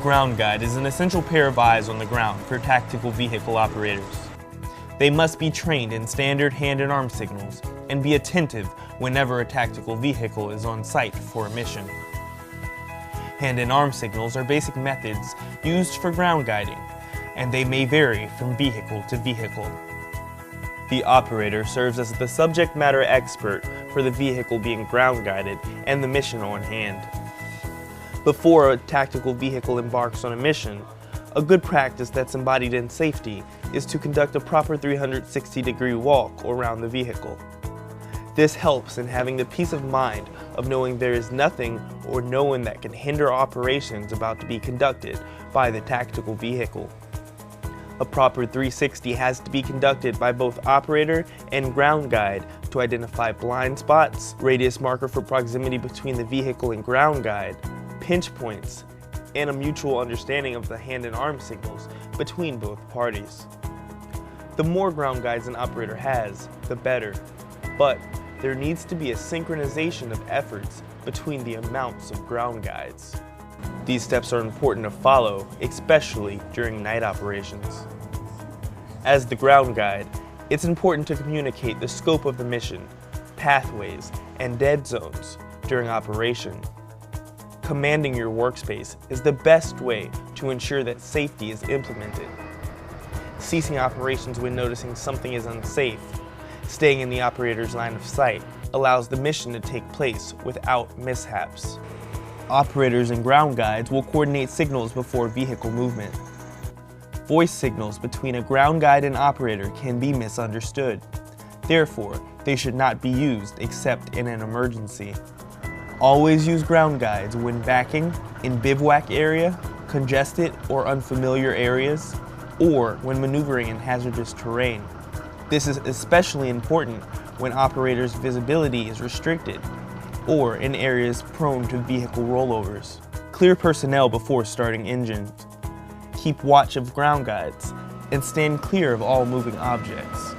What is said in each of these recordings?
ground guide is an essential pair of eyes on the ground for tactical vehicle operators. They must be trained in standard hand and arm signals and be attentive whenever a tactical vehicle is on site for a mission. Hand and arm signals are basic methods used for ground guiding, and they may vary from vehicle to vehicle. The operator serves as the subject matter expert for the vehicle being ground guided and the mission on hand. Before a tactical vehicle embarks on a mission, a good practice that's embodied in safety is to conduct a proper 360-degree walk around the vehicle. This helps in having the peace of mind of knowing there is nothing or no one that can hinder operations about to be conducted by the tactical vehicle. A proper 360 has to be conducted by both operator and ground guide to identify blind spots, radius marker for proximity between the vehicle and ground guide, pinch points, and a mutual understanding of the hand and arm signals between both parties. The more ground guides an operator has, the better, but there needs to be a synchronization of efforts between the amounts of ground guides. These steps are important to follow, especially during night operations. As the ground guide, it's important to communicate the scope of the mission, pathways, and dead zones during operation. Commanding your workspace is the best way to ensure that safety is implemented. Ceasing operations when noticing something is unsafe, staying in the operator's line of sight, allows the mission to take place without mishaps. Operators and ground guides will coordinate signals before vehicle movement. Voice signals between a ground guide and operator can be misunderstood. Therefore, they should not be used except in an emergency. Always use ground guides when backing, in bivouac area, congested or unfamiliar areas, or when maneuvering in hazardous terrain. This is especially important when operators' visibility is restricted or in areas prone to vehicle rollovers. Clear personnel before starting engines. Keep watch of ground guides and stand clear of all moving objects.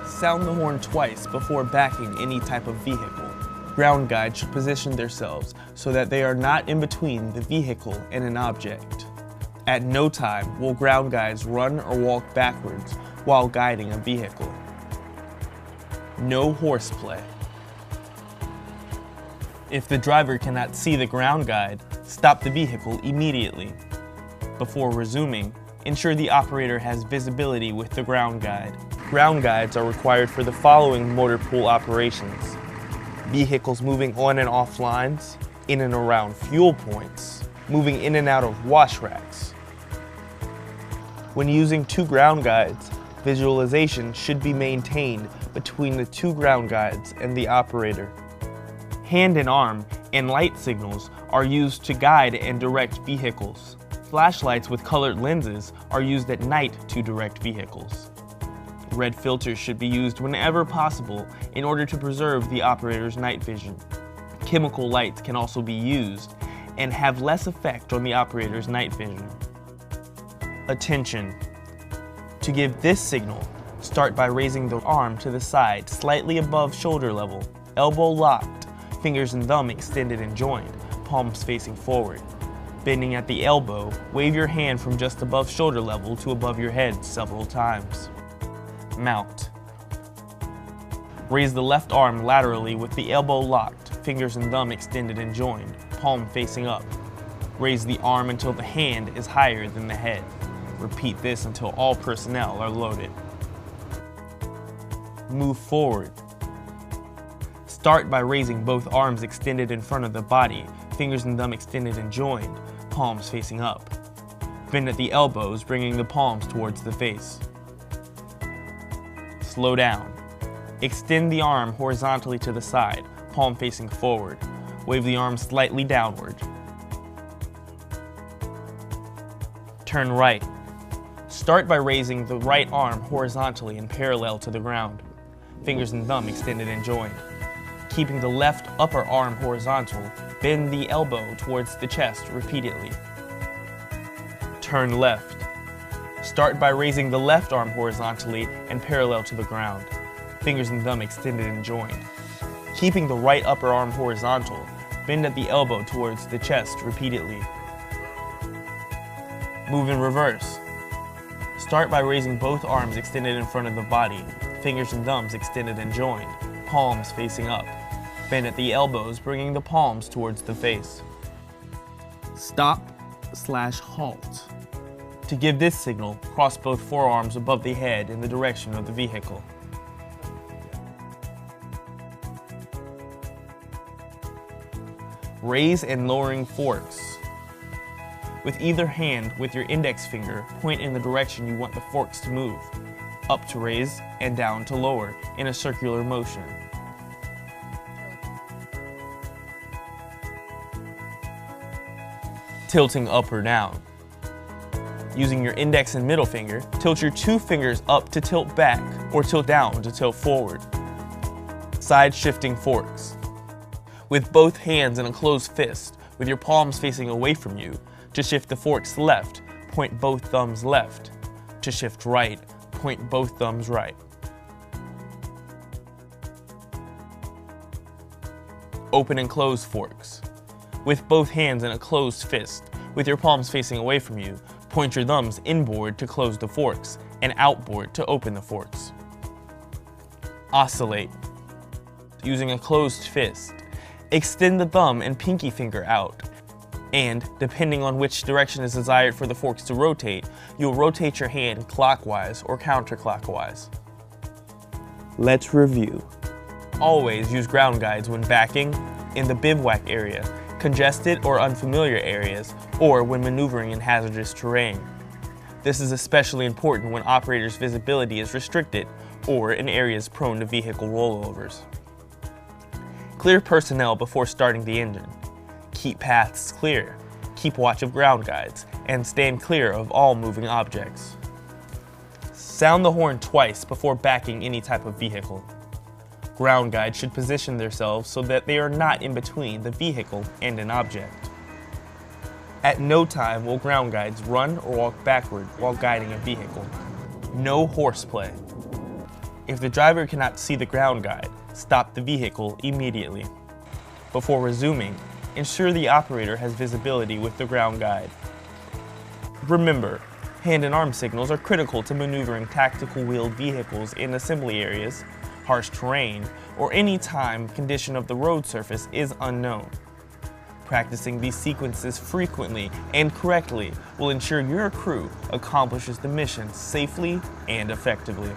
Sound the horn twice before backing any type of vehicle. Ground guides should position themselves so that they are not in between the vehicle and an object. At no time will ground guides run or walk backwards while guiding a vehicle. No horseplay. If the driver cannot see the ground guide, stop the vehicle immediately. Before resuming, ensure the operator has visibility with the ground guide. Ground guides are required for the following motor pool operations: vehicles moving on and off lines, in and around fuel points, moving in and out of wash racks. When using two ground guides, visualization should be maintained between the two ground guides and the operator. Hand and arm and light signals are used to guide and direct vehicles. Flashlights with colored lenses are used at night to direct vehicles. Red filters should be used whenever possible in order to preserve the operator's night vision. Chemical lights can also be used and have less effect on the operator's night vision. Attention! To give this signal, start by raising the arm to the side slightly above shoulder level, elbow locked, fingers and thumb extended and joined, palms facing forward. Bending at the elbow, wave your hand from just above shoulder level to above your head several times. Mount. Raise the left arm laterally with the elbow locked, fingers and thumb extended and joined, palm facing up. Raise the arm until the hand is higher than the head. Repeat this until all personnel are loaded. Move forward. Start by raising both arms extended in front of the body, fingers and thumb extended and joined, palms facing up. Bend at the elbows, bringing the palms towards the face. Slow down. Extend the arm horizontally to the side, palm facing forward. Wave the arm slightly downward. Turn right. Start by raising the right arm horizontally and parallel to the ground. Fingers and thumb extended and joined. Keeping the left upper arm horizontal, bend the elbow towards the chest repeatedly. Turn left. Start by raising the left arm horizontally and parallel to the ground. Fingers and thumb extended and joined. Keeping the right upper arm horizontal, bend at the elbow towards the chest repeatedly. Move in reverse. Start by raising both arms extended in front of the body, fingers and thumbs extended and joined, palms facing up. Bend at the elbows, bringing the palms towards the face. Stop/halt. To give this signal, cross both forearms above the head in the direction of the vehicle. Raise and lowering forks. With either hand, with your index finger, point in the direction you want the forks to move. Up to raise and down to lower in a circular motion. Tilting up or down. Using your index and middle finger, tilt your two fingers up to tilt back or tilt down to tilt forward. Side shifting forks. With both hands in a closed fist, with your palms facing away from you, to shift the forks left, point both thumbs left. To shift right, point both thumbs right. Open and close forks. With both hands in a closed fist, with your palms facing away from you, point your thumbs inboard to close the forks and outboard to open the forks. Oscillate. Using a closed fist, extend the thumb and pinky finger out, and depending on which direction is desired for the forks to rotate, you'll rotate your hand clockwise or counterclockwise. Let's review. Always use ground guides when backing, in the bivouac area, congested or unfamiliar areas, or when maneuvering in hazardous terrain. This is especially important when operators' visibility is restricted or in areas prone to vehicle rollovers. Clear personnel before starting the engine. Keep paths clear, keep watch of ground guides, and stand clear of all moving objects. Sound the horn twice before backing any type of vehicle. Ground guides should position themselves so that they are not in between the vehicle and an object. At no time will ground guides run or walk backward while guiding a vehicle. No horseplay. If the driver cannot see the ground guide, stop the vehicle immediately. Before resuming, ensure the operator has visibility with the ground guide. Remember, hand and arm signals are critical to maneuvering tactical wheeled vehicles in assembly areas, harsh terrain, or any time condition of the road surface is unknown. Practicing these sequences frequently and correctly will ensure your crew accomplishes the mission safely and effectively.